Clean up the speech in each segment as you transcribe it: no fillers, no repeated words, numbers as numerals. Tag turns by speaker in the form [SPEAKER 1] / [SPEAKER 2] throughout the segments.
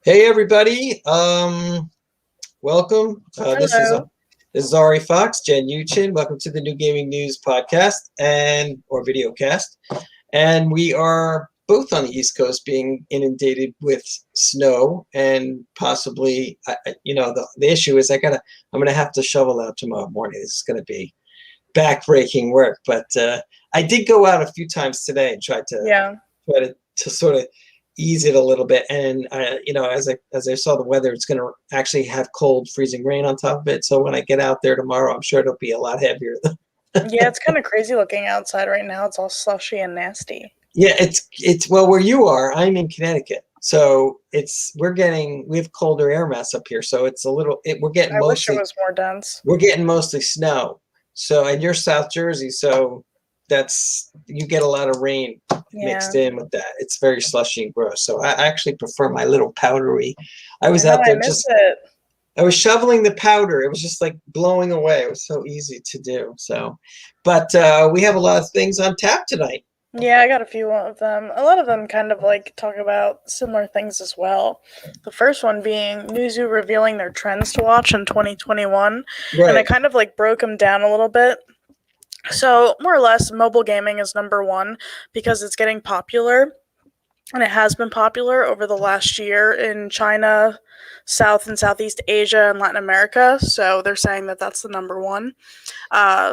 [SPEAKER 1] Hey everybody, welcome.
[SPEAKER 2] Hello.
[SPEAKER 1] This is Ari Fox, Jen Uchin. Welcome to the New Gaming News podcast or video cast. And we are both on the East Coast being inundated with snow and possibly, the issue is I'm gonna have to shovel out tomorrow morning. This is gonna be backbreaking work, but I did go out a few times today and
[SPEAKER 2] Yeah.
[SPEAKER 1] try to sort of ease it a little bit. And as I saw the weather, it's going to actually have cold, freezing rain on top of it. So when I get out there tomorrow, I'm sure it'll be a lot heavier.
[SPEAKER 2] Yeah, it's kind of crazy looking outside right now. It's all slushy and nasty.
[SPEAKER 1] Yeah, it's well, where you are, I'm in Connecticut, so we have colder air mass up here, so it's a little
[SPEAKER 2] I wish it was more dense.
[SPEAKER 1] we're getting mostly snow. So, and you're South Jersey, so you get a lot of rain
[SPEAKER 2] Yeah.
[SPEAKER 1] mixed in with that. It's very slushy and gross. So I actually prefer my little powdery. I
[SPEAKER 2] I
[SPEAKER 1] was
[SPEAKER 2] know,
[SPEAKER 1] out
[SPEAKER 2] I
[SPEAKER 1] there
[SPEAKER 2] miss it.
[SPEAKER 1] I was shoveling the powder. It was just like blowing away. It was so easy to do. So, but we have a lot of things on tap tonight.
[SPEAKER 2] Yeah, I got a few of them. A lot of them kind of like talk about similar things as well. The first one being Newzoo revealing their trends to watch in 2021. And I
[SPEAKER 1] Right.
[SPEAKER 2] kind of like broke them down a little bit. So, more or less, mobile gaming is number one because it's getting popular. And it has been popular over the last year in China, South and Southeast Asia, and Latin America. So they're saying that that's the number one.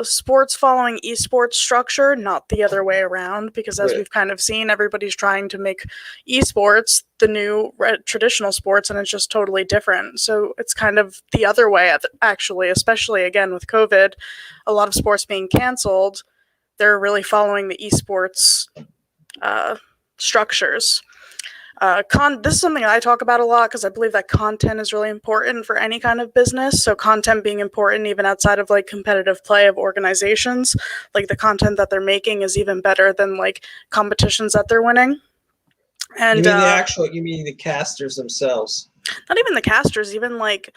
[SPEAKER 2] Sports following esports structure, not the other way around, because as
[SPEAKER 1] Right.
[SPEAKER 2] we've kind of seen, everybody's trying to make esports the new traditional sports, and it's just totally different. So it's kind of the other way, actually, especially again with COVID, a lot of sports being canceled. They're really following the esports uh, structures. This is something I talk about a lot because I believe that content is really important for any kind of business. So content being important even outside of like competitive play of organizations, like the content that they're making is even better than like competitions that they're winning. And
[SPEAKER 1] You mean the casters themselves?
[SPEAKER 2] not even the casters, even like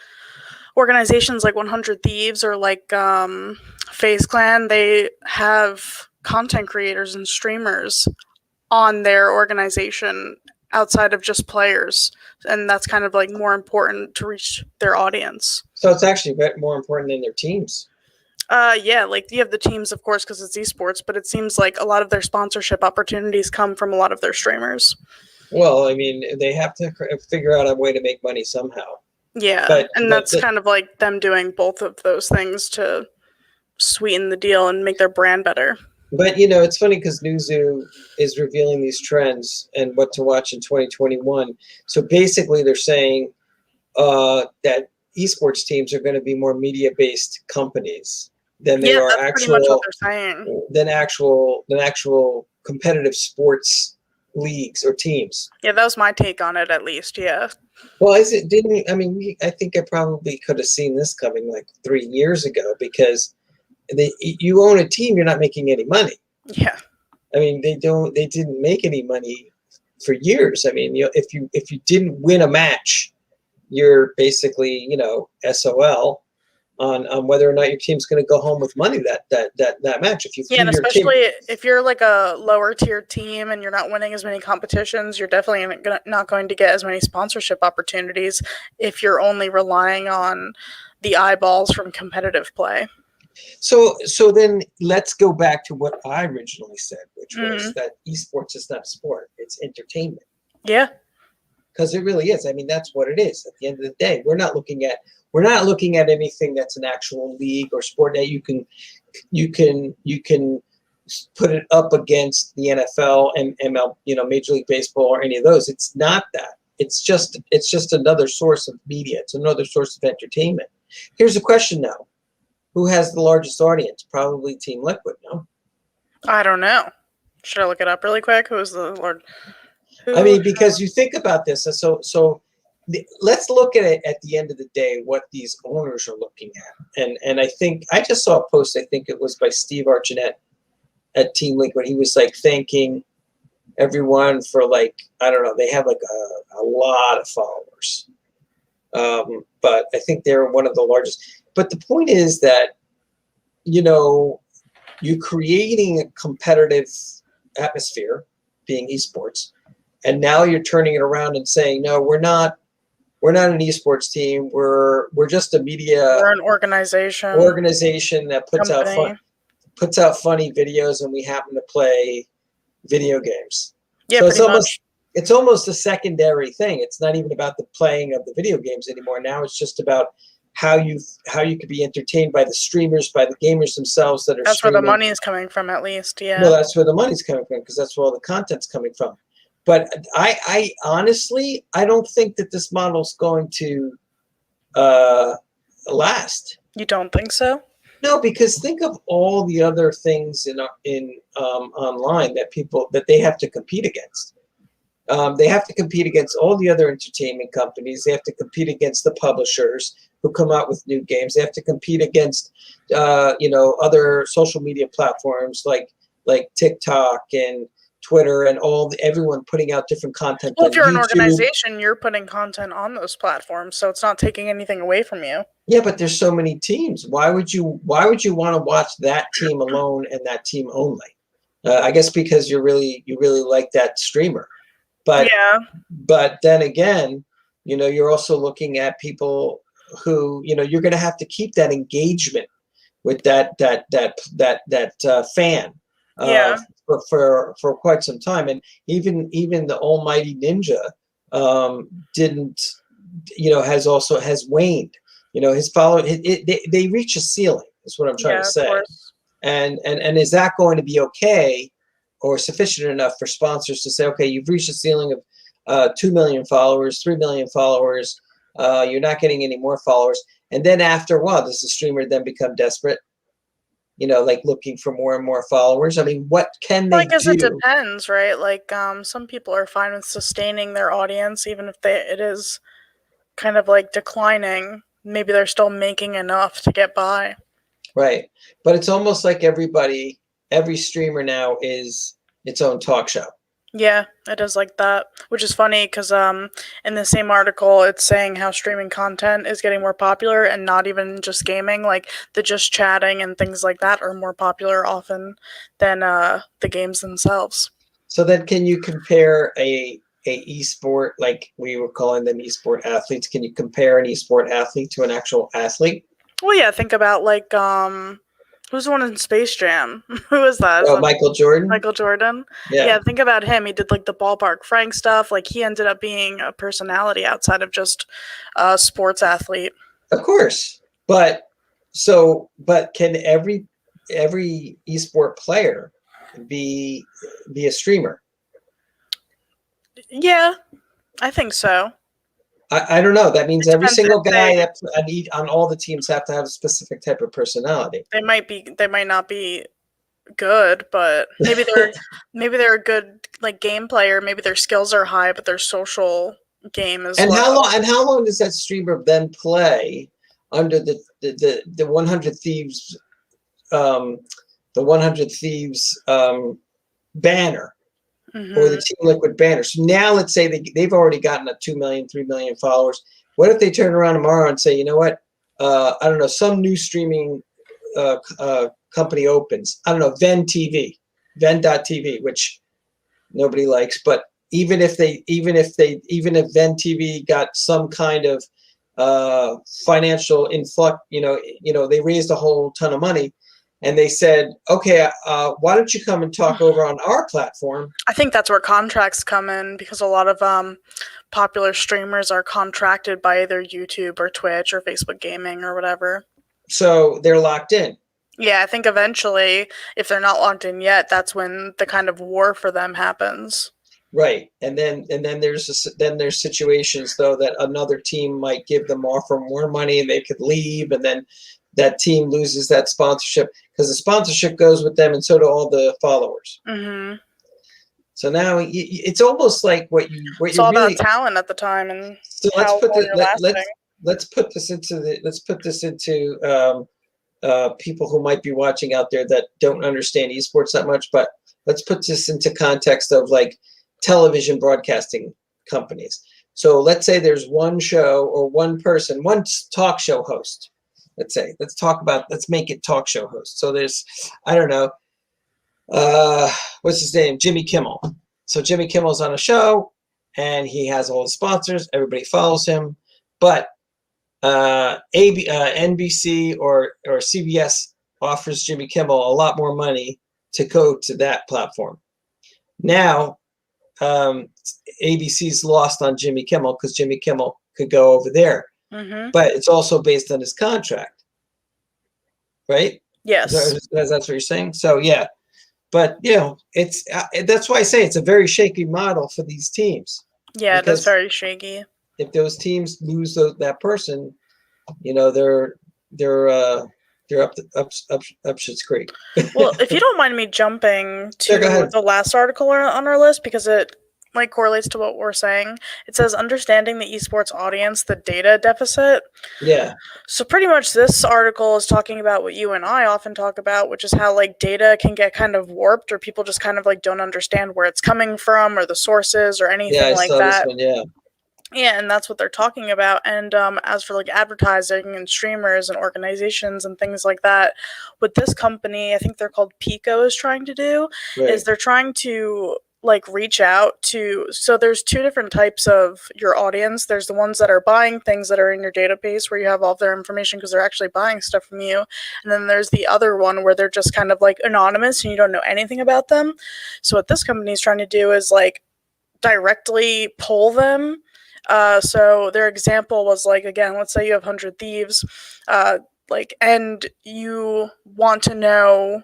[SPEAKER 2] organizations like 100 Thieves or like FaZe Clan, they have content creators and streamers on their organization outside of just players, and that's kind of like more important to reach their audience.
[SPEAKER 1] So it's actually more important than their teams.
[SPEAKER 2] Yeah, like you have the teams, of course, because it's esports, but it seems like a lot of their sponsorship opportunities come from a lot of their streamers.
[SPEAKER 1] Well, I mean, they have to figure out a way to make money somehow.
[SPEAKER 2] Yeah, and that's kind of like them doing both of those things to sweeten the deal and make their brand better.
[SPEAKER 1] But it's funny because Newzoo is revealing these trends and what to watch in 2021. So basically, they're saying that esports teams are going to be more media-based companies than they are
[SPEAKER 2] that's pretty much what they're saying.
[SPEAKER 1] actual competitive sports leagues or teams.
[SPEAKER 2] Yeah, that was my take on it, at least. Yeah.
[SPEAKER 1] Well, I think I probably could have seen this coming like 3 years ago because you own a team, you're not making any money.
[SPEAKER 2] Yeah.
[SPEAKER 1] I mean, they didn't make any money for years. I mean, if you didn't win a match, you're basically, SOL on whether or not your team's going to go home with money that match. If you
[SPEAKER 2] and especially if you're like a lower tier team and you're not winning as many competitions, you're definitely not going to get as many sponsorship opportunities if you're only relying on the eyeballs from competitive play.
[SPEAKER 1] So then let's go back to what I originally said, which was that esports is not sport; it's entertainment.
[SPEAKER 2] Yeah,
[SPEAKER 1] because it really is. I mean, that's what it is. At the end of the day, we're not looking at anything that's an actual league or sport that you can put it up against the NFL and ML, Major League Baseball or any of those. It's not that. It's just another source of media. It's another source of entertainment. Here's a question now. Who has the largest audience? Probably Team Liquid, no?
[SPEAKER 2] I don't know. Should I look it up really quick? Who's the Lord?
[SPEAKER 1] I mean, because you think about this, let's look at it at the end of the day, what these owners are looking at. And I think I just saw a post, I think it was by Steve Archinette at Team Liquid. He was like thanking everyone for like, I don't know, they have like a lot of followers. But I think they're one of the largest. But the point is that, you're creating a competitive atmosphere, being esports, and now you're turning it around and saying, no, we're not we're not an esports team. We're just a media
[SPEAKER 2] We're an organization
[SPEAKER 1] that puts
[SPEAKER 2] company.
[SPEAKER 1] out funny videos, and we happen to play video games.
[SPEAKER 2] Yeah,
[SPEAKER 1] So it's
[SPEAKER 2] pretty much.
[SPEAKER 1] almost a secondary thing. It's not even about the playing of the video games anymore. Now it's just about how you could be entertained by the streamers, by the gamers themselves that are
[SPEAKER 2] That's where
[SPEAKER 1] streaming.
[SPEAKER 2] the money is coming from, at least. Yeah.
[SPEAKER 1] Well, that's where the money's coming from, because that's where all the content's coming from. But I honestly, I don't think that this model's going to last.
[SPEAKER 2] You don't think so?
[SPEAKER 1] No, because think of all the other things in online that they have to compete against. They have to compete against all the other entertainment companies. They have to compete against the publishers who come out with new games. They have to compete against other social media platforms like TikTok and Twitter and everyone putting out different content.
[SPEAKER 2] Well, if you're an
[SPEAKER 1] YouTube.
[SPEAKER 2] organization, you're putting content on those platforms, so it's not taking anything away from you.
[SPEAKER 1] Yeah, but there's so many teams. Why would you want to watch that team alone and that team only? I guess because you really like that streamer. But
[SPEAKER 2] yeah.
[SPEAKER 1] But then again, you're also looking at people who, you're going to have to keep that engagement with that fan.
[SPEAKER 2] Yeah.
[SPEAKER 1] For quite some time, and even the almighty Ninja has waned. His follow they reach a ceiling is what I'm trying to say. And is that going to be okay or sufficient enough for sponsors to say, okay, you've reached a ceiling of 2 million followers, 3 million followers, you're not getting any more followers, and then after a while does the streamer then become desperate, like looking for more and more followers? I mean, what can they do?
[SPEAKER 2] I guess it depends, right? Like some people are fine with sustaining their audience even if it is kind of like declining. Maybe they're still making enough to get by. Right.
[SPEAKER 1] But it's almost like every streamer now is its own talk show.
[SPEAKER 2] Yeah, it is like that, which is funny because in the same article, it's saying how streaming content is getting more popular and not even just gaming, like the just chatting and things like that are more popular often than the games themselves.
[SPEAKER 1] So then can you compare a esport, like we were calling them esport athletes, can you compare an esport athlete to an actual athlete?
[SPEAKER 2] Well, yeah, think about like who's the one in Space Jam? Who is that?
[SPEAKER 1] Oh, Michael Jordan?
[SPEAKER 2] Michael Jordan? Yeah, think about him. He did like the Ballpark Frank stuff. Like he ended up being a personality outside of just a sports athlete.
[SPEAKER 1] Of course. But can every esport player be a streamer?
[SPEAKER 2] Yeah, I think so.
[SPEAKER 1] I don't know. That means every single guy on all the teams have to have a specific type of personality.
[SPEAKER 2] They might not be good, but maybe they're a good like game player. Maybe their skills are high, but their social game is low.
[SPEAKER 1] How long does that streamer then play under the 100 Thieves banner?
[SPEAKER 2] Mm-hmm.
[SPEAKER 1] Or the Team Liquid banner. So now let's say they've already gotten 2 million, 3 million followers. What if they turn around tomorrow and say, you know what, I don't know, some new streaming company opens, I don't know, Ven.tv, which nobody likes, but even if Ven TV got some kind of financial influx, they raised a whole ton of money. And they said, okay, why don't you come and talk over on our platform?
[SPEAKER 2] I think that's where contracts come in, because a lot of popular streamers are contracted by either YouTube or Twitch or Facebook Gaming or whatever.
[SPEAKER 1] So they're locked in.
[SPEAKER 2] Yeah, I think eventually, if they're not locked in yet, that's when the kind of war for them happens.
[SPEAKER 1] Right, and then there's situations though that another team might give them offer more money and they could leave, and then that team loses that sponsorship because the sponsorship goes with them, and so do all the followers.
[SPEAKER 2] Mm-hmm.
[SPEAKER 1] So now it's almost like
[SPEAKER 2] it's all about talent at the time, and
[SPEAKER 1] so let's put this into people who might be watching out there that don't understand esports that much, but let's put this into context of like television broadcasting companies. So let's say there's one show or one person, one talk show host. Let's make it talk show host. So there's, I don't know, what's his name? Jimmy Kimmel. So Jimmy Kimmel's on a show and he has all the sponsors. Everybody follows him. but NBC or CBS offers Jimmy Kimmel a lot more money to go to that platform. Now, ABC's lost on Jimmy Kimmel because Jimmy Kimmel could go over there, but it's also based on his contract, right?
[SPEAKER 2] Yes,
[SPEAKER 1] that's what you're saying. So yeah, but it's that's why I say it's a very shaky model for these teams.
[SPEAKER 2] Yeah, that's very shaky.
[SPEAKER 1] If those teams lose that person, they're up shit's creek.
[SPEAKER 2] Well, if you don't mind me jumping to the last article on our list, because it correlates to what we're saying. It says understanding the esports audience, the data deficit.
[SPEAKER 1] Yeah.
[SPEAKER 2] So pretty much this article is talking about what you and I often talk about, which is how data can get kind of warped, or people just kind of don't understand where it's coming from or the sources or anything like that.
[SPEAKER 1] This one, yeah.
[SPEAKER 2] Yeah, and that's what they're talking about. And as for advertising and streamers and organizations and things like that, what this company, I think they're called Pico, is trying to do is they're trying to reach out to, so there's two different types of your audience. There's the ones that are buying things that are in your database where you have all of their information because they're actually buying stuff from you. And then there's the other one where they're just kind of anonymous and you don't know anything about them. So what this company is trying to do is directly pull them. So their example was again, let's say you have 100 Thieves, and you want to know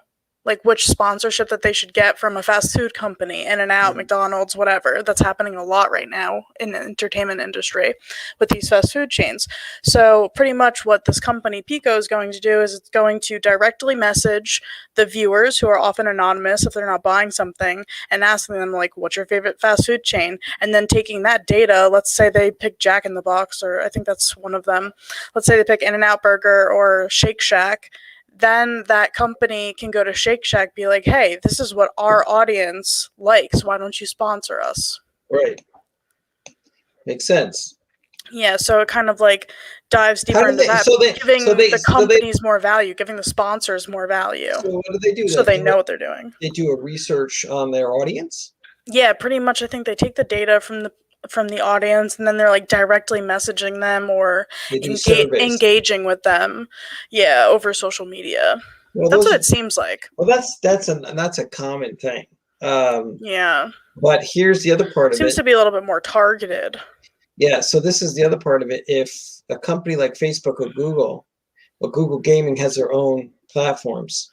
[SPEAKER 2] which sponsorship that they should get from a fast food company, In-N-Out, McDonald's, whatever. That's happening a lot right now in the entertainment industry with these fast food chains. So pretty much what this company Pico is going to do is it's going to directly message the viewers, who are often anonymous if they're not buying something, and asking them what's your favorite fast food chain? And then taking that data, let's say they pick Jack in the Box, or I think that's one of them. Let's say they pick In-N-Out Burger or Shake Shack. Then that company can go to Shake Shack, be like, hey, this is what our audience likes. Why don't you sponsor us?
[SPEAKER 1] Right. Makes sense.
[SPEAKER 2] Yeah, so it kind of dives deeper into that, giving the companies more value, giving the sponsors more value.
[SPEAKER 1] So what do they do?
[SPEAKER 2] So they know what they're doing.
[SPEAKER 1] They do a research on their audience?
[SPEAKER 2] Yeah, pretty much. I think they take the data from the audience, and then they're directly messaging them or engaging with them, over social media. Well, that's what it seems like.
[SPEAKER 1] Well, that's a common thing.
[SPEAKER 2] Yeah.
[SPEAKER 1] But here's the other part of it.
[SPEAKER 2] Seems to be a little bit more targeted.
[SPEAKER 1] Yeah. So this is the other part of it. If a company like Facebook or Google, Google Gaming has their own platforms.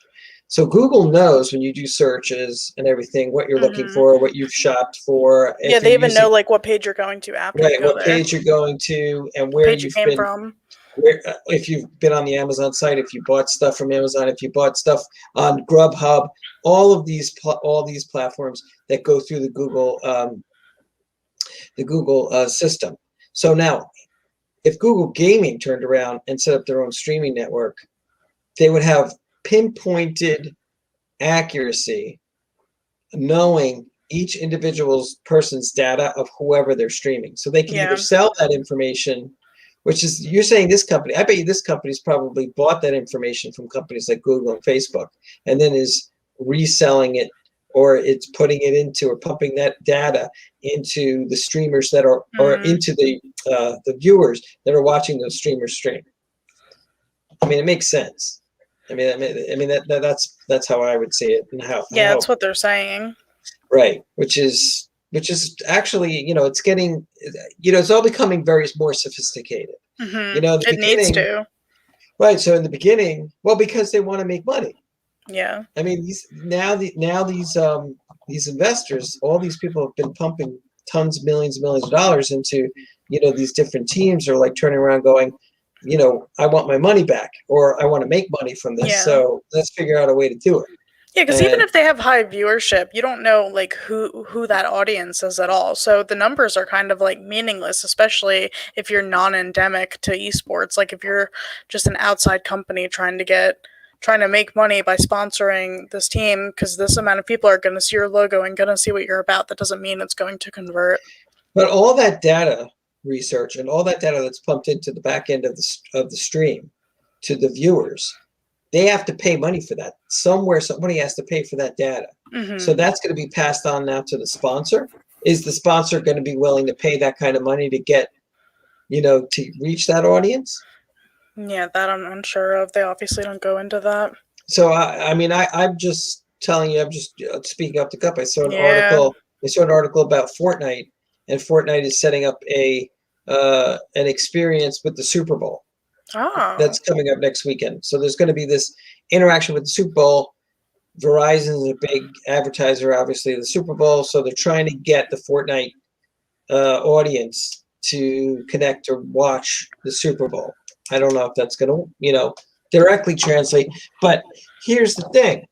[SPEAKER 1] So Google knows when you do searches and everything, what you're looking for, what you've shopped for.
[SPEAKER 2] Yeah, they even know what page you're going to after you go there.
[SPEAKER 1] Page you're going to, and where you came from. If you've been on the Amazon site, if you bought stuff from Amazon, if you bought stuff on Grubhub, all these platforms that go through the Google system. So now, if Google Gaming turned around and set up their own streaming network, they would have pinpointed accuracy, knowing each individual person's data of whoever they're streaming. So they can either sell that information, which is, you're saying this company, I bet you this company's probably bought that information from companies like Google and Facebook, and then is reselling it, or it's putting it into, or pumping that data into the streamers that are, or into the viewers that are watching those streamers stream. I mean, it makes sense. I mean that's how I would see it, and how.
[SPEAKER 2] Yeah, that's what they're saying.
[SPEAKER 1] Right, which is actually, it's getting, it's all becoming more sophisticated.
[SPEAKER 2] It needs to.
[SPEAKER 1] Right. So in the beginning, because they want to make money.
[SPEAKER 2] Yeah.
[SPEAKER 1] I mean, these investors, all these people have been pumping millions of dollars into, these different teams are turning around going, I want my money back, or I want to make money from this. Yeah. So let's figure out a way to do it.
[SPEAKER 2] Yeah, because even if they have high viewership, you don't know who that audience is at all. So the numbers are kind of meaningless, especially if you're non-endemic to esports. If you're just an outside company trying to make money by sponsoring this team, because this amount of people are going to see your logo and going to see what you're about. That doesn't mean it's going to convert. But
[SPEAKER 1] all that data research and all that data that's pumped into the back end of the stream to the viewers, they have to pay money for that. Somewhere somebody has to pay for that data. So that's going to be passed on now to the sponsor. Is the sponsor going to be willing to pay that kind of money to get to reach that audience.
[SPEAKER 2] Yeah, that I'm unsure of. They obviously don't go into that.
[SPEAKER 1] So I'm just telling you, I'm just speaking up the cup. I saw an
[SPEAKER 2] Yeah.
[SPEAKER 1] article. I saw an article about Fortnite, and Fortnite is setting up an experience with the Super Bowl
[SPEAKER 2] Oh.
[SPEAKER 1] that's coming up next weekend. So there's going to be this interaction with the Super Bowl. Verizon is a big advertiser, obviously, of the Super Bowl. So they're trying to get the Fortnite audience to connect or watch the Super Bowl. I don't know if that's going to, directly translate. But here's the thing: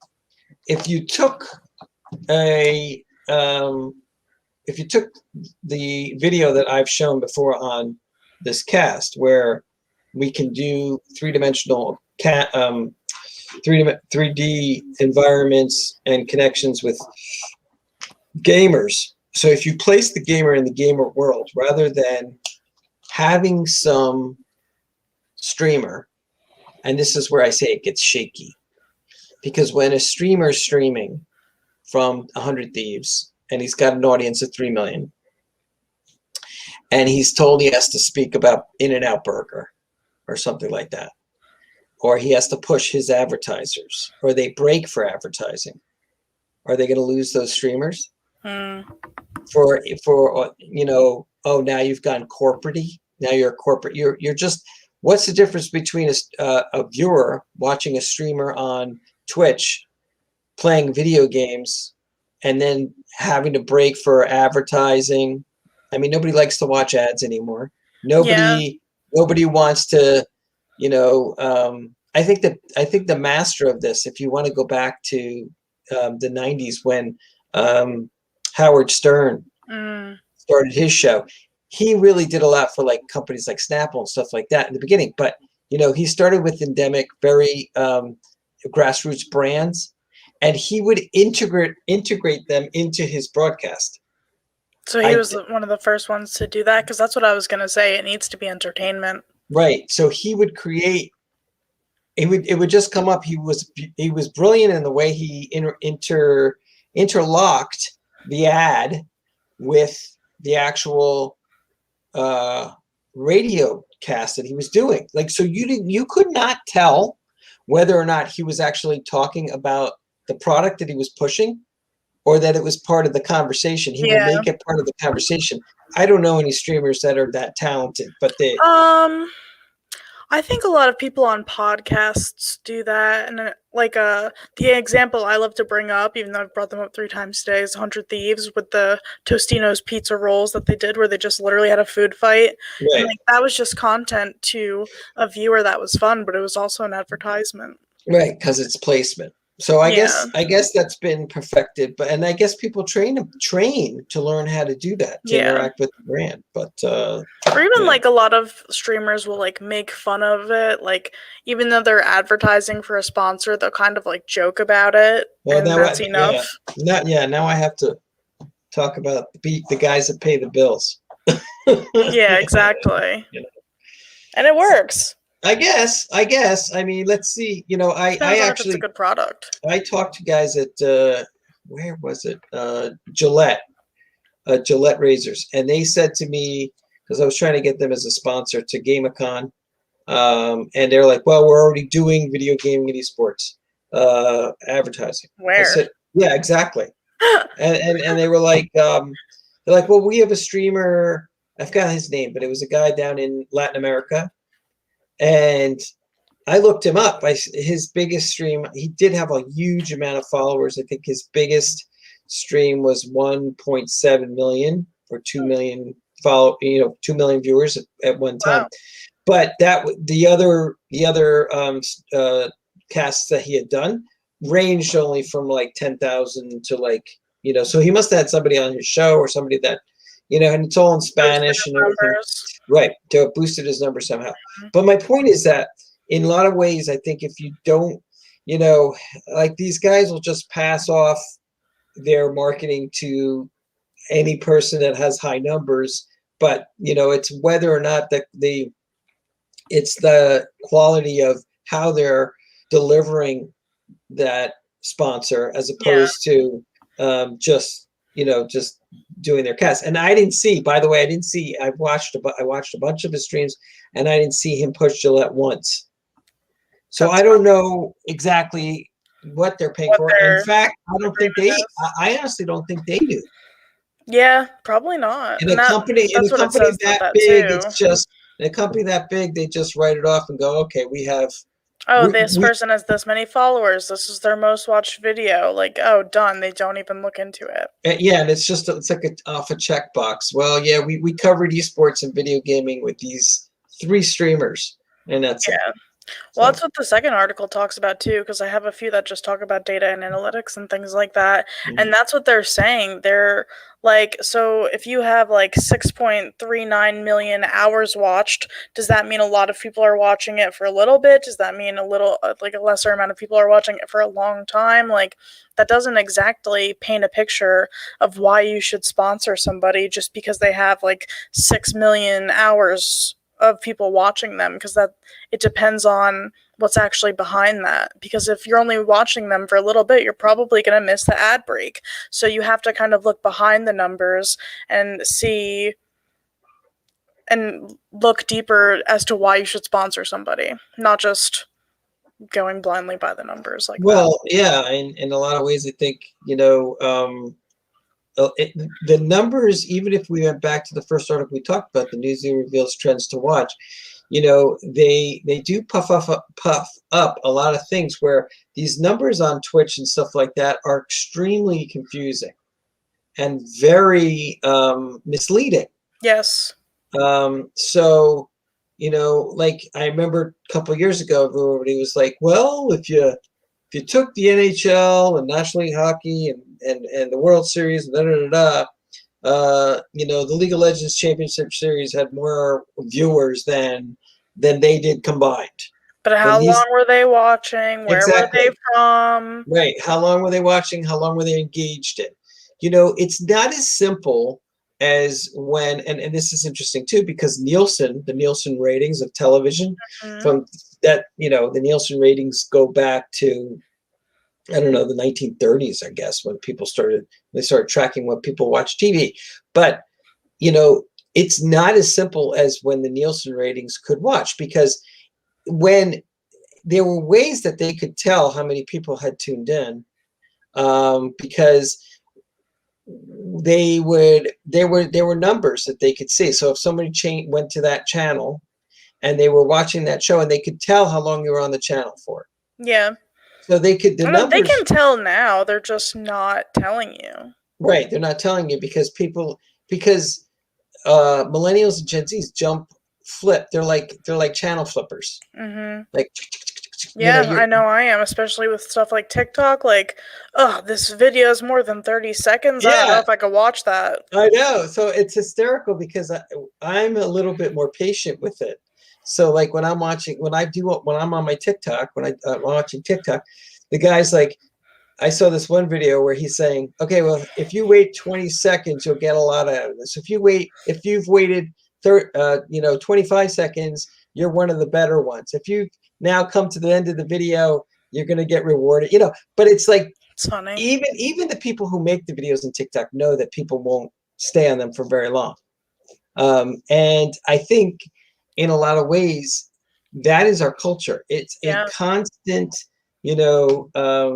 [SPEAKER 1] if you took a if you took the video that I've shown before on this cast, where we can do three-dimensional 3D environments and connections with gamers. So if you place the gamer in the gamer world rather than having some streamer, and this is where I say it gets shaky, because when a streamer is streaming from 100 Thieves and he's got an audience of 3 million and he's told he has to speak about In-N-Out Burger or something like that, or he has to push his advertisers, or they break for advertising, are they going to lose those streamers? For oh, now you've gone corporate-y. Now you're a corporate. You're just, what's the difference between a viewer watching a streamer on Twitch playing video games and then having to break for advertising? I mean, nobody likes to watch ads anymore. Nobody wants to, I think the master of this, if you want to go back to the 90s when Howard Stern started his show, he really did a lot for like companies like Snapple and stuff like that in the beginning. But he started with endemic, very grassroots brands, and he would integrate them into his broadcast.
[SPEAKER 2] So he was one of the first ones to do that, because that's what I was going to say. It needs to be entertainment.
[SPEAKER 1] Right. So he would create. It would just come up. He was brilliant in the way he interlocked the ad with the actual radio cast that he was doing. Like, so you could not tell whether or not he was actually talking about the product that he was pushing or that it was part of the conversation. He would make it part of the conversation. I don't know any streamers that are that talented, but they
[SPEAKER 2] I think a lot of people on podcasts do that, and the example I love to bring up, even though I've brought them up 3 times today, is 100 Thieves with the Tostino's pizza rolls that they did, where they just literally had a food fight.
[SPEAKER 1] Right.
[SPEAKER 2] And that was just content to a viewer that was fun, but it was also an advertisement.
[SPEAKER 1] Right, because it's placement. So I guess that's been perfected, and I guess people train to learn how to do that, to interact with the brand. But
[SPEAKER 2] or even a lot of streamers will make fun of it, even though they're advertising for a sponsor, they'll kind of joke about it, and that's enough.
[SPEAKER 1] Now I have to talk about the guys that pay the bills.
[SPEAKER 2] Yeah, exactly. And it works.
[SPEAKER 1] I guess. I mean, let's see. I actually,
[SPEAKER 2] it's a good product.
[SPEAKER 1] I talked to guys at where was it? Gillette razors, and they said to me, because I was trying to get them as a sponsor to GameCon, and they're like, "Well, we're already doing video gaming and esports advertising."
[SPEAKER 2] Where?
[SPEAKER 1] I said, yeah, exactly. and they were like, they're like, "Well, we have a streamer. I forgot his name, but it was a guy down in Latin America." And I looked him up. His biggest stream, he did have a huge amount of followers. I think his biggest stream was 1.7 million or 2 million 2 million viewers at one time. Wow. But the other casts that he had done ranged only from 10,000 to so he must have had somebody on his show or somebody that, and it's all in Spanish and everything. Right, to boosted his number somehow. But my point is that in a lot of ways, I think if you don't, these guys will just pass off their marketing to any person that has high numbers. But, it's whether or not it's the quality of how they're delivering that sponsor as opposed to just just doing their cast. And I didn't see, by the way, I watched a bunch of his streams, and I didn't see him push Gillette once. So
[SPEAKER 2] That's
[SPEAKER 1] I don't know exactly what they're paying
[SPEAKER 2] What
[SPEAKER 1] for.
[SPEAKER 2] their
[SPEAKER 1] In fact, I don't think
[SPEAKER 2] agreement is.
[SPEAKER 1] I honestly don't think they do.
[SPEAKER 2] Yeah, probably not.
[SPEAKER 1] In
[SPEAKER 2] And
[SPEAKER 1] a company
[SPEAKER 2] that's what it says about
[SPEAKER 1] that
[SPEAKER 2] that
[SPEAKER 1] big,
[SPEAKER 2] too.
[SPEAKER 1] it's just in a company that big, they just write it off and go, okay, we have
[SPEAKER 2] Oh,
[SPEAKER 1] we,
[SPEAKER 2] this
[SPEAKER 1] we
[SPEAKER 2] person has this many followers. This is their most watched video. Like, oh, done. They don't even look into it.
[SPEAKER 1] yeah, and it's like off a checkbox. Well, yeah, we covered esports and video gaming with these 3 streamers, and that's it.
[SPEAKER 2] Yeah. Well, that's what the second article talks about too, because I have a few that just talk about data and analytics and things like that. And that's what they're saying. They're like, so if you have like 6.39 million hours watched, does that mean a lot of people are watching it for a little bit? Does that mean a lesser amount of people are watching it for a long time? Like, that doesn't exactly paint a picture of why you should sponsor somebody just because they have like 6 million hours of people watching them, because that it depends on what's actually behind that. Because if you're only watching them for a little bit, you're probably going to miss the ad break. So you have to kind of look behind the numbers and see and look deeper as to why you should sponsor somebody, not just going blindly by the numbers like that.
[SPEAKER 1] Yeah, in a lot of ways, I think the numbers, even if we went back to the first article we talked about, the Newsy reveals trends to watch, they do puff up a lot of things, where these numbers on Twitch and stuff like that are extremely confusing and very misleading.
[SPEAKER 2] Yes.
[SPEAKER 1] So, like I remember a couple of years ago, everybody was like, well, if you took the NHL and National League Hockey and the World Series and the League of Legends Championship Series had more viewers than they did combined.
[SPEAKER 2] But how long were they watching? Where were they from?
[SPEAKER 1] Right. How long were they watching? How long were they engaged in? It's not as simple as when, and this is interesting too, because the Nielsen ratings of television, from that, the Nielsen ratings go back to, I don't know, the 1930s, I guess, when they started tracking what people watch TV. But, it's not as simple as when the Nielsen ratings could watch, because when there were ways that they could tell how many people had tuned in, because there were numbers that they could see. So if somebody went to that channel and they were watching that show, and they could tell how long you were on the channel for.
[SPEAKER 2] Yeah.
[SPEAKER 1] So they could.
[SPEAKER 2] They can tell now. They're just not telling you.
[SPEAKER 1] Right. They're not telling you because millennials and Gen Zs flip. They're like channel flippers. Like.
[SPEAKER 2] Yeah, I know I am, especially with stuff like TikTok. Like, oh, this video is more than 30 seconds. I don't know if I could watch that.
[SPEAKER 1] I know. So it's hysterical because I'm a little bit more patient with it. So like when I'm on my TikTok, when I'm watching TikTok, the guy's like, I saw this one video where he's saying, okay, well, if you wait 20 seconds, you'll get a lot out of this. If you've waited 25 seconds, you're one of the better ones. If you now come to the end of the video, you're going to get rewarded, but it's like,
[SPEAKER 2] it's funny.
[SPEAKER 1] Even the people who make the videos in TikTok know that people won't stay on them for very long. And I think in a lot of ways, that is our culture. It's a constant, if I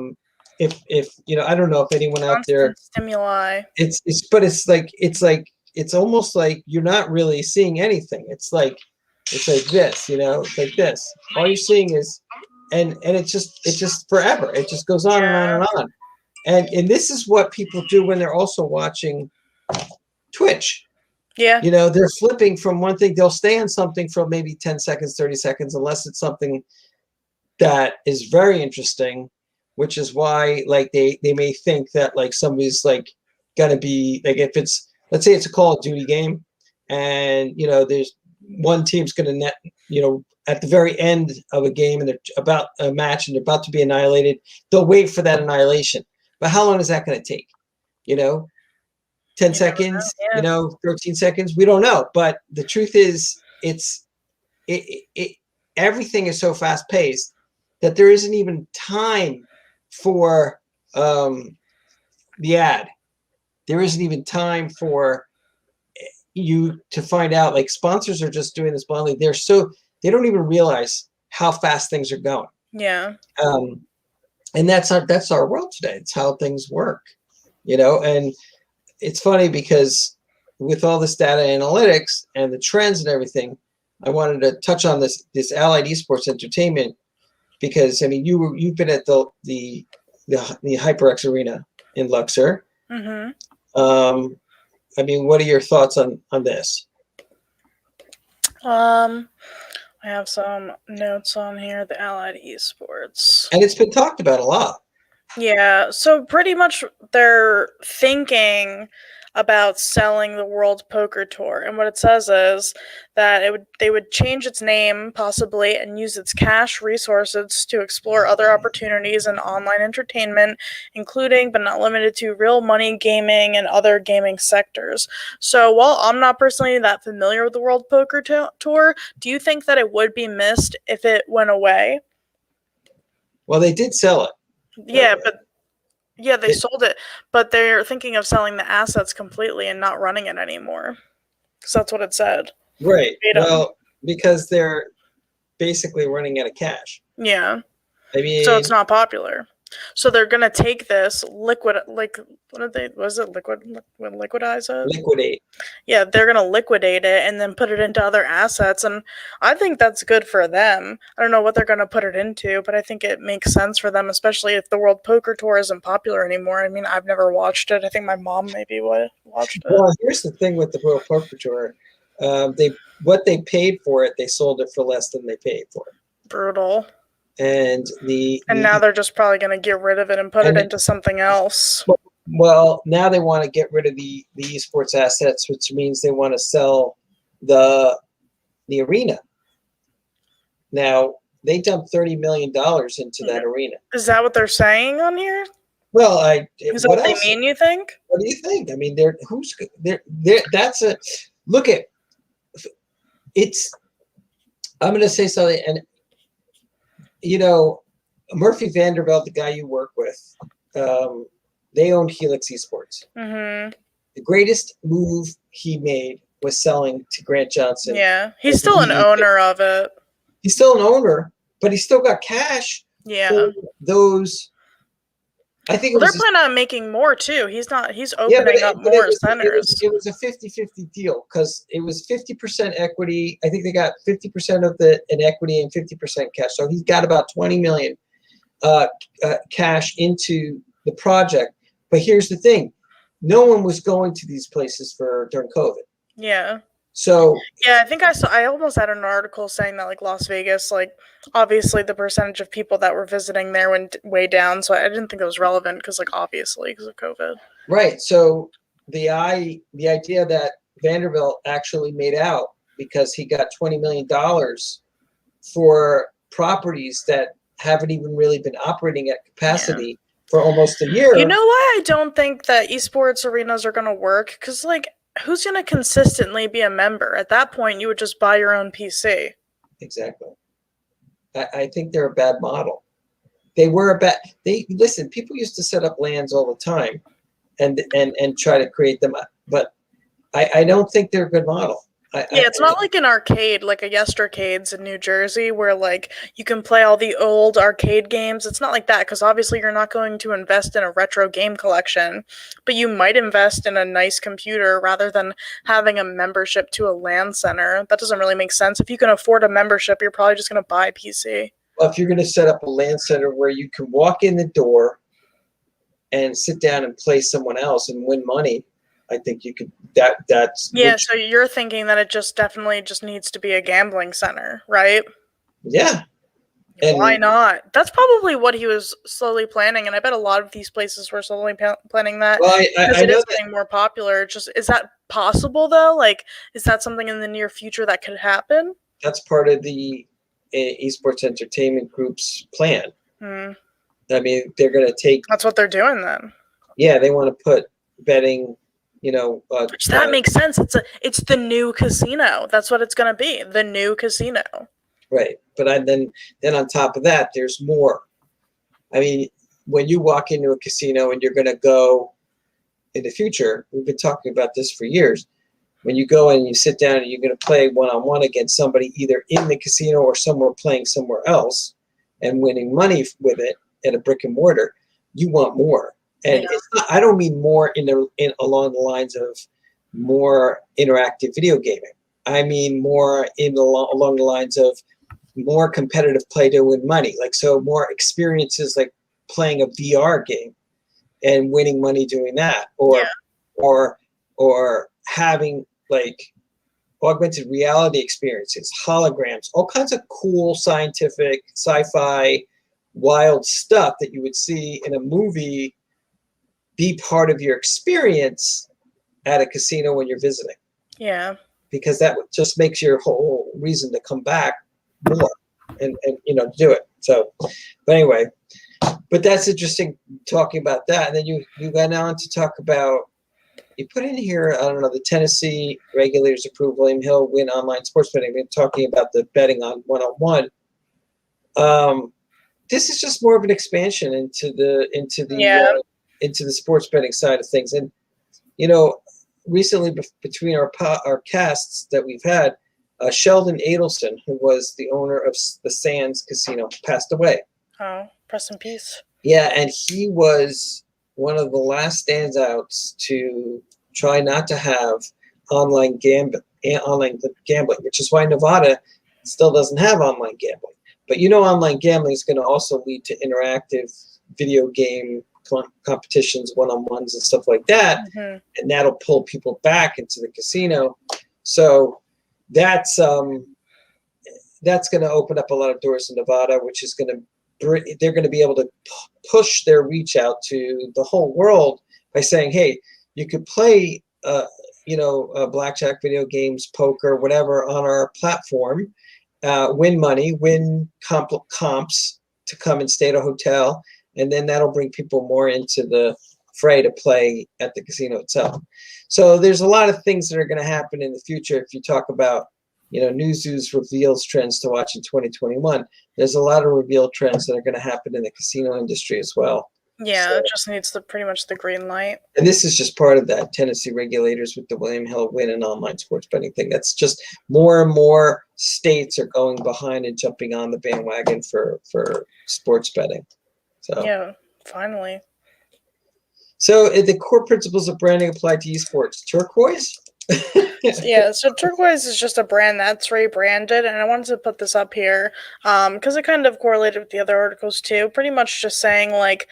[SPEAKER 1] don't know if anyone out there,
[SPEAKER 2] stimuli.
[SPEAKER 1] It's almost like you're not really seeing anything. It's like this, it's like this. All you're seeing is, and it's just forever. It just goes on and on and on. And this is what people do when they're also watching Twitch.
[SPEAKER 2] Yeah.
[SPEAKER 1] They're flipping from one thing. They'll stay on something for maybe 10 seconds, 30 seconds, unless it's something that is very interesting, which is why like they may think that like somebody's like gonna be like, if it's, let's say it's a Call of Duty game, and there's one team's going to net, at the very end of a game, and they're about a match and they're about to be annihilated, they'll wait for that annihilation. But how long is that going to take? 10 seconds, 13 seconds, we don't know. But the truth is, everything is so fast paced that there isn't even time for the ad. there isn't even time for you to find out. Like sponsors are just doing this blindly. They don't even realize how fast things are going.
[SPEAKER 2] Yeah.
[SPEAKER 1] And that's our world today. It's how things work, and it's funny because with all this data analytics and the trends and everything, I wanted to touch on this Allied Esports Entertainment, because I mean you've been at the HyperX Arena in Luxor.
[SPEAKER 2] Mm-hmm.
[SPEAKER 1] I mean, what are your thoughts on this?
[SPEAKER 2] I have some notes on here. The Allied Esports,
[SPEAKER 1] and it's been talked about a lot.
[SPEAKER 2] Yeah, so pretty much they're thinking about selling the World Poker Tour, and what it says is that they would change its name possibly and use its cash resources to explore other opportunities in online entertainment, including but not limited to real money gaming and other gaming sectors. So while I'm not personally that familiar with the World Poker Tour, do you think that it would be missed if it went away?
[SPEAKER 1] Well, they did sell it.
[SPEAKER 2] Yeah, they sold it, but they're thinking of selling the assets completely and not running it anymore. Because that's what it said.
[SPEAKER 1] Right. Well, because they're basically running out of cash.
[SPEAKER 2] Yeah.
[SPEAKER 1] I mean,
[SPEAKER 2] so it's not popular. So they're gonna take this liquidize it?
[SPEAKER 1] Liquidate.
[SPEAKER 2] Yeah, they're gonna liquidate it and then put it into other assets, and I think that's good for them. I don't know what they're gonna put it into, but I think it makes sense for them, especially if the World Poker Tour isn't popular anymore. I mean, I've never watched it. I think my mom maybe watched it.
[SPEAKER 1] Well, here's the thing with the World Poker Tour. What they paid for it, they sold it for less than they paid for it.
[SPEAKER 2] Brutal.
[SPEAKER 1] And
[SPEAKER 2] now they're just probably going to get rid of it and put it into something else.
[SPEAKER 1] Well, now they want to get rid of the esports assets, which means they want to sell the arena. Now they dumped $30 million into that arena.
[SPEAKER 2] Is that what they're saying on here?
[SPEAKER 1] Well,
[SPEAKER 2] is that what they mean? You think?
[SPEAKER 1] What do you think? I mean, that's a look at. I'm going to say something, and Murphy Vanderbilt, the guy you work with, they owned Helix Esports.
[SPEAKER 2] Mm-hmm.
[SPEAKER 1] The greatest move he made was selling to Grant Johnson.
[SPEAKER 2] Yeah, he's still an owner of it.
[SPEAKER 1] He's still an owner, but he's still got cash.
[SPEAKER 2] Yeah.
[SPEAKER 1] For those. I think
[SPEAKER 2] they're planning on making more too. He's opening up more centers.
[SPEAKER 1] It was a 50-50 deal because it was 50% equity. I think they got 50% of in equity and 50% cash. So he's got about $20 million cash into the project. But here's the thing: no one was going to these places during COVID.
[SPEAKER 2] Yeah.
[SPEAKER 1] So
[SPEAKER 2] yeah, I think I almost had an article saying that like Las Vegas, like obviously the percentage of people that were visiting there went way down. So I didn't think it was relevant because like obviously because of COVID.
[SPEAKER 1] Right. So the idea that Vanderbilt actually made out because he got $20 million for properties that haven't even really been operating at capacity for almost a year.
[SPEAKER 2] You know why I don't think that esports arenas are going to work? Because like, who's going to consistently be a member? At that point, you would just buy your own PC.
[SPEAKER 1] Exactly. I think they're a bad model. They were a bad. Listen. People used to set up LANs all the time, and try to create them. But I don't think they're a good model.
[SPEAKER 2] It's not like an arcade, like a Yestercades in New Jersey, where like you can play all the old arcade games. It's not like that because obviously you're not going to invest in a retro game collection, but you might invest in a nice computer rather than having a membership to a LAN center. That doesn't really make sense. If you can afford a membership, you're probably just going to buy a PC.
[SPEAKER 1] Well, if you're going to set up a LAN center where you can walk in the door and sit down and play someone else and win money, I think you could. That's
[SPEAKER 2] so you're thinking that it definitely needs to be a gambling center, right?
[SPEAKER 1] Yeah.
[SPEAKER 2] And why not? That's probably what he was slowly planning, and I bet a lot of these places were slowly planning that.
[SPEAKER 1] Well,
[SPEAKER 2] because it is getting more popular. Is that possible though? Like, is that something in the near future that could happen?
[SPEAKER 1] That's part of the Esports Entertainment Group's plan. I mean, they're going to take.
[SPEAKER 2] That's what they're doing then.
[SPEAKER 1] Yeah, they want to put betting.
[SPEAKER 2] Which that makes sense. It's the new casino. That's what it's going to be. The new casino.
[SPEAKER 1] Right, but then on top of that, there's more. I mean, when you walk into a casino and you're going to go in the future, we've been talking about this for years. When you go and you sit down and you're going to play one-on-one against somebody either in the casino or somewhere playing somewhere else and winning money with it at a brick and mortar, you want more. And it's not, I don't mean more along the lines of more interactive video gaming. I mean more along the lines of more competitive play to win money. Like, so more experiences like playing a VR game and winning money doing that, or having like augmented reality experiences, holograms, all kinds of cool scientific, sci-fi, wild stuff that you would see in a movie be part of your experience at a casino when you're visiting.
[SPEAKER 2] Yeah.
[SPEAKER 1] Because that just makes your whole reason to come back more and do it. So, but anyway, but that's interesting talking about that. And then you went on to talk about, you put in here, I don't know, the Tennessee regulators approve William Hill win online sports betting. We're talking about the betting on one-on-one. This is just more of an expansion into the sports betting side of things. And recently between our casts that we've had, Sheldon Adelson, who was the owner of the Sands Casino, passed away.
[SPEAKER 2] Oh, rest in peace.
[SPEAKER 1] Yeah, and he was one of the last standouts to try not to have online gambling, which is why Nevada still doesn't have online gambling. But online gambling is going to also lead to interactive video game competitions, one-on-ones and stuff like that, and that'll pull people back into the casino. So that's going to open up a lot of doors in Nevada, which is going to they're going to be able to push their reach out to the whole world by saying, hey, you could play blackjack, video games, poker, whatever on our platform, win money, win comps to come and stay at a hotel, and then that'll bring people more into the fray to play at the casino itself. So there's a lot of things that are going to happen in the future. If you talk about, Newzoo's reveals trends to watch in 2021, there's a lot of reveal trends that are going to happen in the casino industry as well.
[SPEAKER 2] Yeah, so, it just needs pretty much the green light.
[SPEAKER 1] And this is just part of that. Tennessee regulators with the William Hill win and online sports betting thing. That's just more and more states are going behind and jumping on the bandwagon for sports betting. So
[SPEAKER 2] yeah, finally.
[SPEAKER 1] So the core principles of branding apply to esports. Turquoise?
[SPEAKER 2] Yeah, so Turquoise is just a brand that's rebranded, and I wanted to put this up here because it kind of correlated with the other articles too. Pretty much just saying like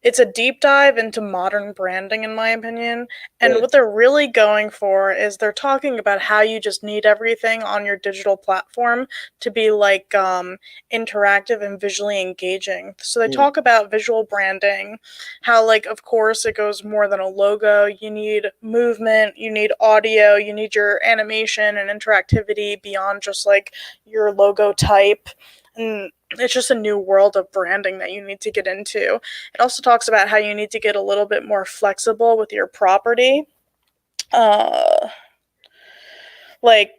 [SPEAKER 2] it's a deep dive into modern branding, in my opinion. And what they're really going for is they're talking about how you just need everything on your digital platform to be like interactive and visually engaging. So they talk about visual branding, how like, of course, it goes more than a logo. You need movement, you need audio, you need your animation and interactivity beyond just like your logo type. And it's just a new world of branding that you need to get into. It also talks about how you need to get a little bit more flexible with your property. Like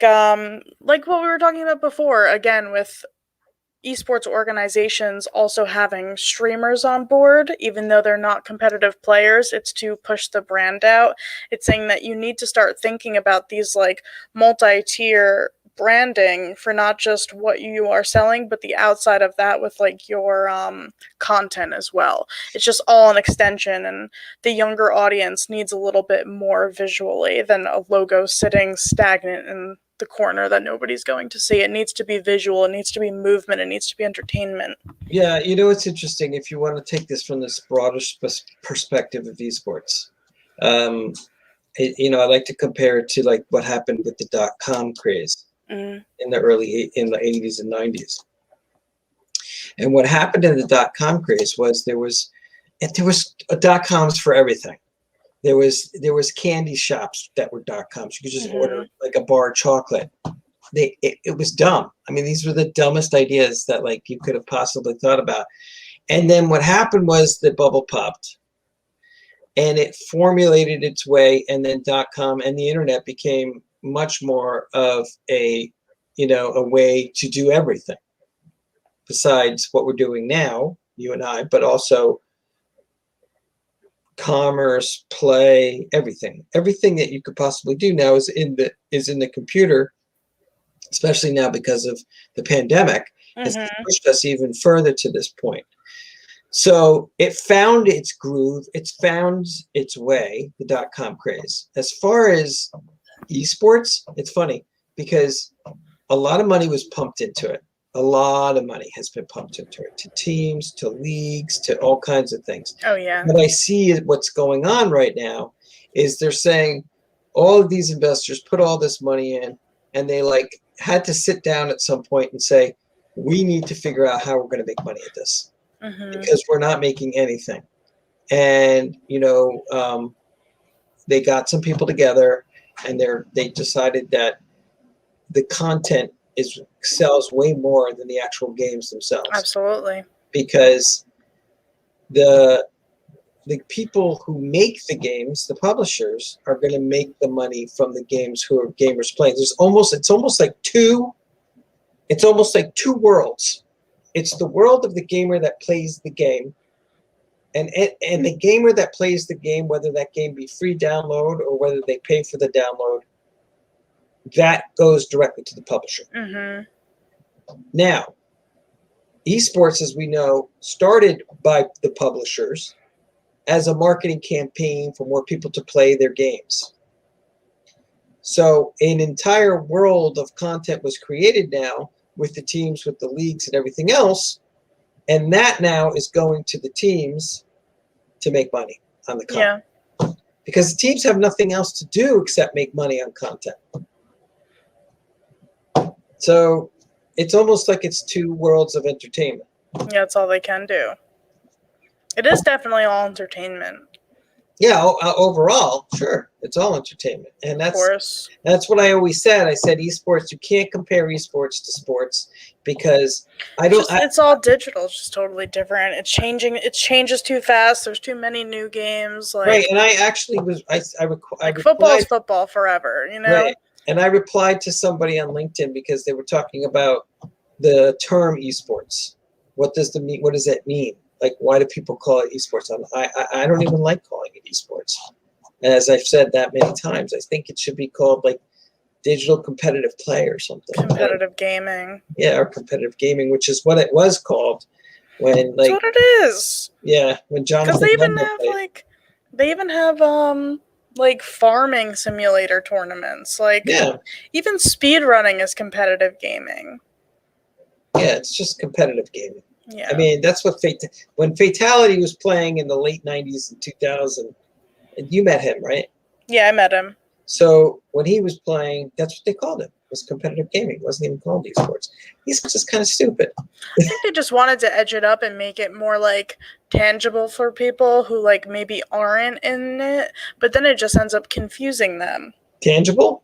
[SPEAKER 2] what we were talking about before, again, with esports organizations also having streamers on board, even though they're not competitive players. It's to push the brand out. It's saying that you need to start thinking about these like multi-tier branding for not just what you are selling, but the outside of that with like your content as well. It's just all an extension, and the younger audience needs a little bit more visually than a logo sitting stagnant in the corner that nobody's going to see. It needs to be visual, it needs to be movement, it needs to be entertainment.
[SPEAKER 1] Yeah, it's interesting if you want to take this from this broader perspective of esports. I like to compare it to like what happened with the .com craze in the 80s and 90s. And what happened in the .com craze was there was .coms for everything. There was candy shops that were .coms. You could just order like a bar of chocolate. It was dumb. I mean, these were the dumbest ideas that like you could have possibly thought about. And then what happened was the bubble popped, and it formulated its way, and then .com and the internet became much more of a way to do everything besides what we're doing now, you and I, but also commerce, play, everything that you could possibly do now is in the computer, especially now because of the pandemic. Has pushed us even further to this point. So it found its groove, it's found its way, the .com craze. As far as esports, it's funny because a lot of money was pumped into it. A lot of money has been pumped into it, to teams, to leagues, to all kinds of things.
[SPEAKER 2] Oh, yeah.
[SPEAKER 1] What I see is what's going on right now is they're saying all of these investors put all this money in, and they like had to sit down at some point and say, we need to figure out how we're going to make money at this because we're not making anything. And, they got some people together and they decided that the content sells way more than the actual games themselves.
[SPEAKER 2] Absolutely.
[SPEAKER 1] Because the people who make the games, the publishers, are going to make the money from the games who are gamers playing. It's almost like two worlds. It's the world of the gamer that plays the game, and the gamer that plays the game, whether that game be free download or whether they pay for the download, that goes directly to the publisher. Now, esports, as we know, started by the publishers as a marketing campaign for more people to play their games. So an entire world of content was created now with the teams, with the leagues and everything else. And that now is going to the teams to make money on the content. Yeah. Because the teams have nothing else to do except make money on content. So it's almost like it's two worlds of entertainment.
[SPEAKER 2] Yeah, that's all they can do. It is definitely all entertainment.
[SPEAKER 1] Yeah, overall, sure, it's all entertainment, and that's what I always said. I said esports. You can't compare esports to sports because
[SPEAKER 2] it's all digital. It's just totally different. It's changing. It changes too fast. There's too many new games.
[SPEAKER 1] Right, and I actually was.
[SPEAKER 2] Football is football forever.
[SPEAKER 1] Right, and I replied to somebody on LinkedIn because they were talking about the term esports. What does that mean? Like, why do people call it esports? I don't even like calling it esports. As I've said that many times, I think it should be called like digital competitive play or something.
[SPEAKER 2] Competitive gaming.
[SPEAKER 1] Yeah, or competitive gaming, which is what it was called when
[SPEAKER 2] That's what it is.
[SPEAKER 1] Yeah, when Jonathan.
[SPEAKER 2] Because they even have like farming simulator tournaments. Like even speedrunning is competitive gaming.
[SPEAKER 1] Yeah, it's just competitive gaming.
[SPEAKER 2] Yeah.
[SPEAKER 1] I mean, that's what when Fatality was playing in the late 90s and 2000, and you met him, right?
[SPEAKER 2] Yeah, I met him.
[SPEAKER 1] So when he was playing, that's what they called it. It was competitive gaming. It wasn't even called esports. Esports is kind of stupid.
[SPEAKER 2] I think they just wanted to edge it up and make it more like tangible for people who like maybe aren't in it, but then it just ends up confusing them.
[SPEAKER 1] Tangible?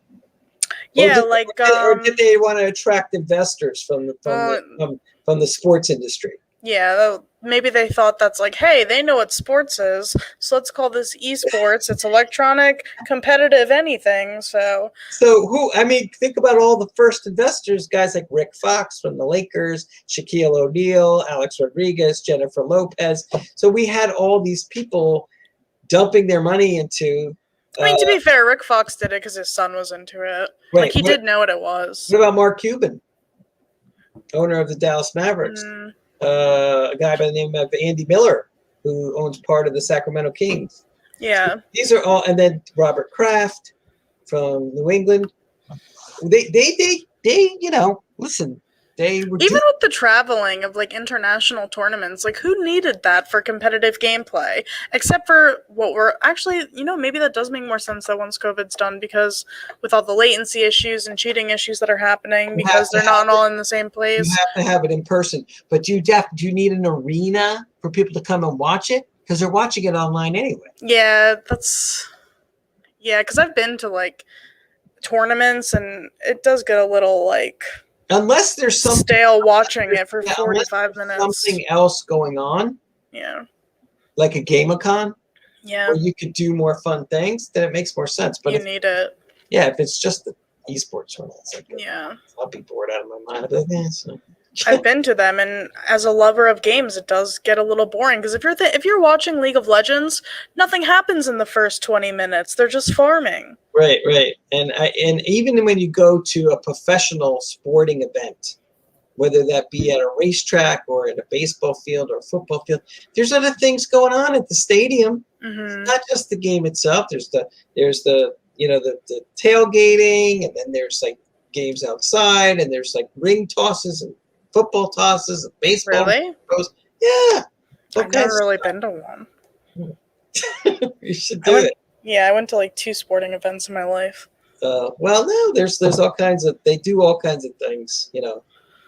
[SPEAKER 2] Yeah,
[SPEAKER 1] or did they want to attract investors from the sports industry?
[SPEAKER 2] Yeah, maybe they thought that's like, hey, they know what sports is, so let's call this esports. It's electronic, competitive, anything. So
[SPEAKER 1] who? I mean, think about all the first investors, guys like Rick Fox from the Lakers, Shaquille O'Neal, Alex Rodriguez, Jennifer Lopez. So we had all these people dumping their money into.
[SPEAKER 2] I mean, to be fair, Rick Fox did it because his son was into it. Right. Like, he did know what it was.
[SPEAKER 1] What about Mark Cuban, owner of the Dallas Mavericks? A guy by the name of Andy Miller, who owns part of the Sacramento Kings.
[SPEAKER 2] Yeah.
[SPEAKER 1] So these are all, and then Robert Kraft from New England. They listen. They were
[SPEAKER 2] even with the traveling of like international tournaments, like who needed that for competitive gameplay? Except for what we're actually, maybe that does make more sense that once COVID's done, because with all the latency issues and cheating issues that are happening because they're not all in the same place.
[SPEAKER 1] You have to have it in person, but do you need an arena for people to come and watch it? Because they're watching it online anyway.
[SPEAKER 2] Yeah, because I've been to like tournaments and it does get a little like.
[SPEAKER 1] Unless there's something
[SPEAKER 2] stale watching it for 45 minutes.
[SPEAKER 1] Something else going on.
[SPEAKER 2] Yeah.
[SPEAKER 1] Like a Gamicon.
[SPEAKER 2] Yeah.
[SPEAKER 1] Where you could do more fun things, then it makes more sense. But
[SPEAKER 2] you need it.
[SPEAKER 1] Yeah, if it's just the esports one, it's like
[SPEAKER 2] yeah.
[SPEAKER 1] I'll be bored out of my mind. I'll be like, so.
[SPEAKER 2] I've been to them, and as a lover of games, it does get a little boring because if you're watching League of Legends, nothing happens in the first 20 minutes. They're just farming.
[SPEAKER 1] Right, right. And even when you go to a professional sporting event, whether that be at a racetrack or at a baseball field or a football field, there's other things going on at the stadium.
[SPEAKER 2] Hmm.
[SPEAKER 1] It's not just the game itself. There's the the tailgating, and then there's like games outside, and there's like ring tosses and football tosses and baseball
[SPEAKER 2] Really?
[SPEAKER 1] throws. Yeah.
[SPEAKER 2] I've never really been to one.
[SPEAKER 1] You should do it.
[SPEAKER 2] Yeah, I went to like 2 sporting events in my life.
[SPEAKER 1] Well, no, there's all kinds of, they do all kinds of things,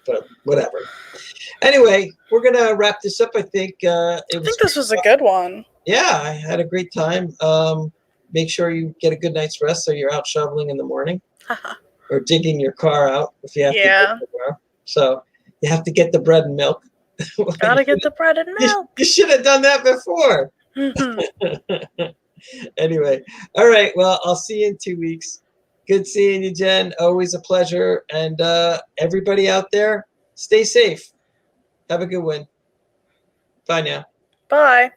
[SPEAKER 1] but whatever. Anyway, we're gonna wrap this up. I think
[SPEAKER 2] I think this was a good one.
[SPEAKER 1] Yeah, I had a great time. Make sure you get a good night's rest so you're out shoveling in the morning or digging your car out if you have to.
[SPEAKER 2] Yeah.
[SPEAKER 1] Dig the car. So you have to get the bread and milk.
[SPEAKER 2] Gotta get the bread and milk.
[SPEAKER 1] You should have done that before. Anyway, all right. Well, I'll see you in 2 weeks. Good seeing you, Jen. Always a pleasure. And everybody out there, stay safe. Have a good one. Bye now.
[SPEAKER 2] Bye.